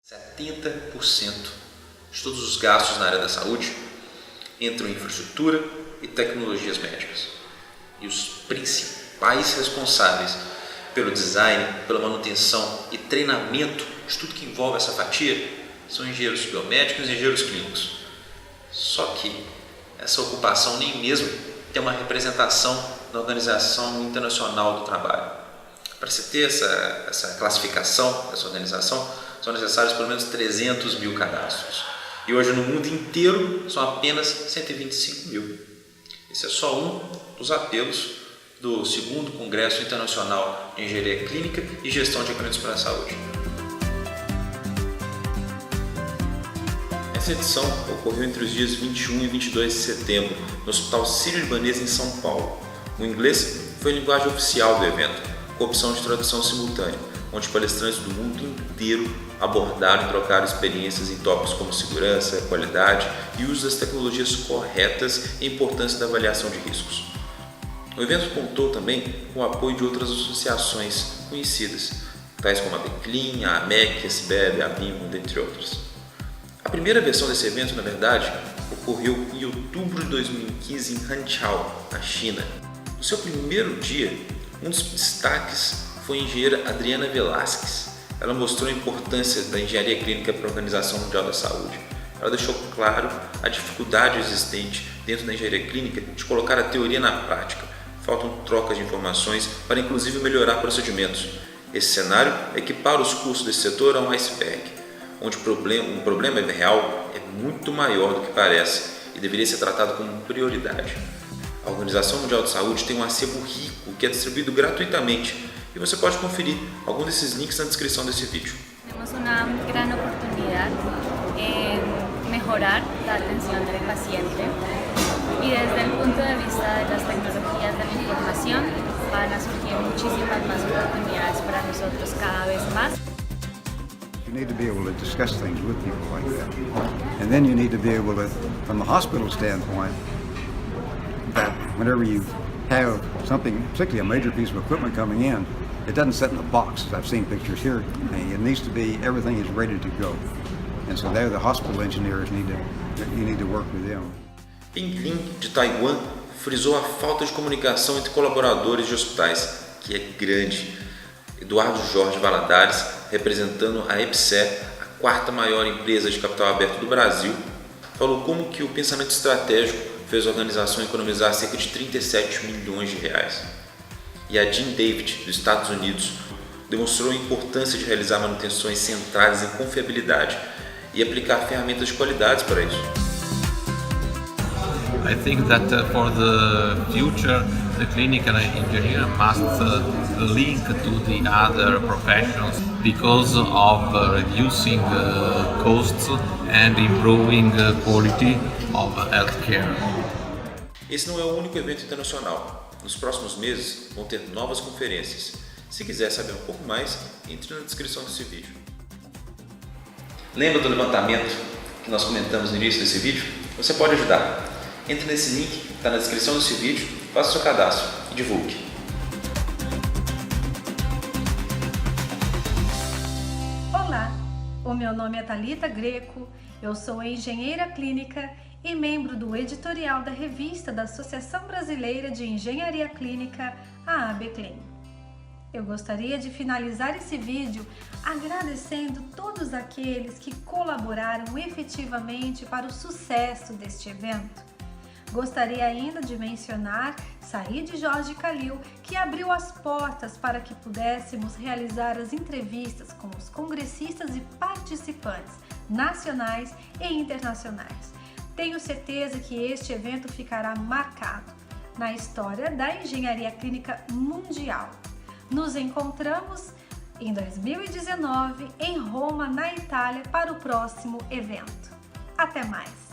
70% de todos os gastos na área da saúde entram em infraestrutura e tecnologias médicas. E os principais responsáveis pelo design, pela manutenção e treinamento de tudo que envolve essa fatia são engenheiros biomédicos e engenheiros clínicos. Só que essa ocupação nem mesmo tem uma representação na Organização Internacional do Trabalho. Para se ter essa classificação, essa organização, são necessários pelo menos 300 mil cadastros. E hoje no mundo inteiro são apenas 125 mil. Esse é só um dos apelos do 2º Congresso Internacional de Engenharia Clínica e Gestão de Equipamentos para a Saúde. Essa edição ocorreu entre os dias 21 e 22 de setembro, no Hospital Sírio-Libanês em São Paulo. O inglês foi a linguagem oficial do evento, com opção de tradução simultânea, onde palestrantes do mundo inteiro abordaram e trocaram experiências em tópicos como segurança, qualidade e uso das tecnologias corretas e importância da avaliação de riscos. O evento contou também com o apoio de outras associações conhecidas, tais como a Beclean, a AMEC, a SBEB, a BIMO, dentre outras. A primeira versão desse evento, na verdade, ocorreu em outubro de 2015 em Hangzhou, na China. No seu primeiro dia, um dos destaques foi a engenheira Adriana Velasquez. Ela mostrou a importância da engenharia clínica para a Organização Mundial da Saúde. Ela deixou claro a dificuldade existente dentro da engenharia clínica de colocar a teoria na prática. Faltam trocas de informações para inclusive melhorar procedimentos. Esse cenário equipara os custos desse setor a um iceberg, onde um problema real é muito maior do que parece e deveria ser tratado como prioridade. A Organização Mundial de Saúde tem um acervo rico que é distribuído gratuitamente e você pode conferir algum desses links na descrição desse vídeo. Temos uma grande oportunidade em melhorar a atenção do paciente e desde o ponto de vista das tecnologias da informação vão surgir muitíssimas mais oportunidades para nós cada vez mais. You need to be able to discuss things with people like that. And then you need to be able to, from a hospital standpoint, that whenever you have something, particularly a major piece of equipment coming in, it doesn't sit in a box, as I've seen pictures here. It needs to be, everything is ready to go. And so there the hospital engineers you need to work with them. Ping Lin, de Taiwan, frisou a falta de comunicação entre colaboradores de hospitais, que é grande. Eduardo Jorge Valadares, representando a EPSE, a 4ª maior empresa de capital aberto do Brasil, falou como que o pensamento estratégico fez a organização economizar cerca de 37 milhões de reais. E a Jean David, dos Estados Unidos, demonstrou a importância de realizar manutenções centradas em confiabilidade e aplicar ferramentas de qualidade para isso. I think that for the future, the clinical engineer must link to the other professions because of reducing costs and improving quality of healthcare. Esse não é o único evento internacional. Nos próximos meses vão ter novas conferências. Se quiser saber um pouco mais, entre na descrição desse vídeo. Lembra do levantamento que nós comentamos no início desse vídeo? Você pode ajudar. Entre nesse link que está na descrição desse vídeo, faça o seu cadastro e divulgue. Olá, o meu nome é Thalita Greco, eu sou engenheira clínica e membro do editorial da revista da Associação Brasileira de Engenharia Clínica, a Beclean. Eu gostaria de finalizar esse vídeo agradecendo todos aqueles que colaboraram efetivamente para o sucesso deste evento. Gostaria ainda de mencionar Said Jorge Khalil, que abriu as portas para que pudéssemos realizar as entrevistas com os congressistas e participantes nacionais e internacionais. Tenho certeza que este evento ficará marcado na história da engenharia clínica mundial. Nos encontramos em 2019 em Roma, na Itália, para o próximo evento. Até mais!